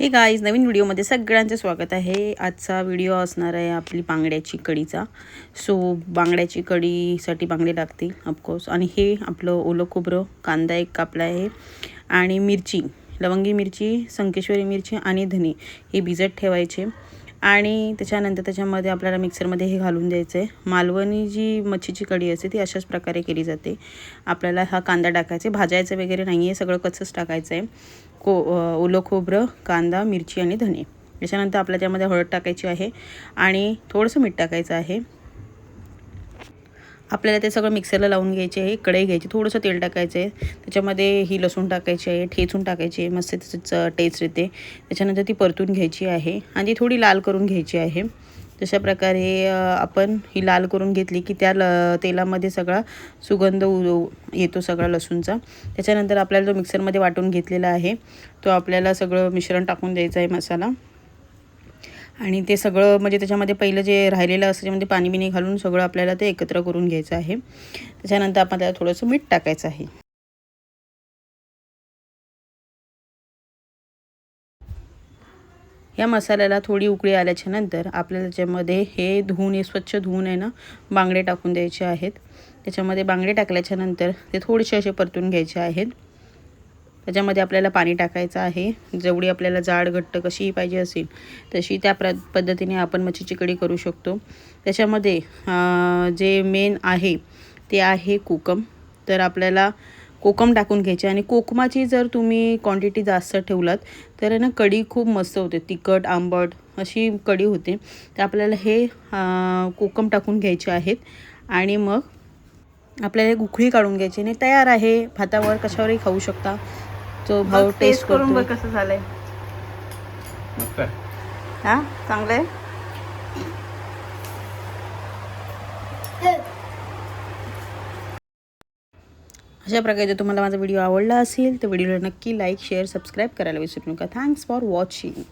हे गाईज, नवीन व्हिडिओमध्ये सगळ्यांचं स्वागत आहे। आजचा व्हिडिओ असणार आहे आपली बांगड्याची कढीचा। सो बांगड्याची कढीसाठी बांगडे लागतील ऑफकोर्स, आणि हे आपलं ओलं खोबरं, कांदा एक कापला आहे, आणि मिरची, लवंगी मिरची, संकेश्वरी मिरची आणि धने हे भिजत ठेवायचे। आणि त्याच्यानंतर त्याच्यामध्ये आपल्याला मिक्सरमध्ये हे घालून द्यायचं आहे। मालवणी जी मच्छीची कढी असते ती अशाच प्रकारे केली जाते। आपल्याला हा कांदा टाकायचा, भाजायचं वगैरे नाही आहे, सगळं कच्चंच टाकायचं आहे। ओलं खोबरं, कांदा, मिरची आणि धने। त्याच्यानंतर आपल्याला त्यामध्ये हळद टाकायची आहे आणि थोडंसं मीठ टाकायचं आहे। आपल्याला ते सगळं मिक्सरला लावून घ्यायचे आहे। कढई घ्यायची, थोडंसं तेल टाकायचं आहे, त्याच्यामध्ये ही लसूण टाकायची आहे, ठेचून टाकायची आहे, मस्त त्याचं टेस्ट येते। त्याच्यानंतर ती परतून घ्यायची आहे आणि ती थोडी लाल करून घ्यायची आहे। तशा प्रकारे आपण ही लाल करून घेतली की त्या तेलामध्ये सगळा सुगंध येतो सगळा लसूणचा। त्याच्यानंतर आपल्याला जो मिक्सरमध्ये वाटून घेतलेला आहे तो आपल्याला सगळं मिश्रण टाकून द्यायचं आहे, मसाला। आणि ते सगळं म्हणजे त्याच्यामध्ये पहिलं जे राहिलेलं असतं त्याच्यामध्ये पाणी बिणी घालून सगळं आपल्याला ते एकत्र करून घ्यायचं आहे। त्याच्यानंतर आपण त्याला थोडंसं मीठ टाकायचं आहे। या मसाल्याला थोडी उकळी आल्याच्या नंतर आपल्याला त्याच्यामध्ये हे स्वच्छ धुवून आहे ना बांगडे टाकून द्यायचे आहेत। त्याच्यामध्ये बांगडे टाकल्याच्या नंतर ते थोडेसे असे परतून घ्यायचे आहेत। त्याच्यामध्ये आपल्याला पाणी टाकायचं आहे, जेवढी आपल्याला जाड घट्ट कशी पाहिजे असेल तशी त्या पद्धतीने आपण मच्छीची कढी करू शकतो। त्याच्यामध्ये जे मेन आहे ते आहे कोकम। तर आपल्याला कोकम टाकून घ्यायचे, आणि कोकमाची जर तुम्ही क्वांटिटी जास्त ठेवलात तर आहे ना कढी खूप मस्त होते, तिखट आंबट अशी कढी होते। तर आपल्याला हे कोकम टाकून घ्यायचे आहेत, आणि मग आपल्याला गुखळी काढून घ्यायची आणि तयार आहे। भातावर कशावरही खाऊ शकता। तो भाऊ टेस्ट करून बघ कसं झालंय। हां, चांगलं आहे। अशा प्रकारे जर तुम्हाला माझा व्हिडिओ आवडला असेल तर व्हिडिओला नक्की लाईक, शेअर, सबस्क्राईब करायला विसरू नका। Thanks for watching.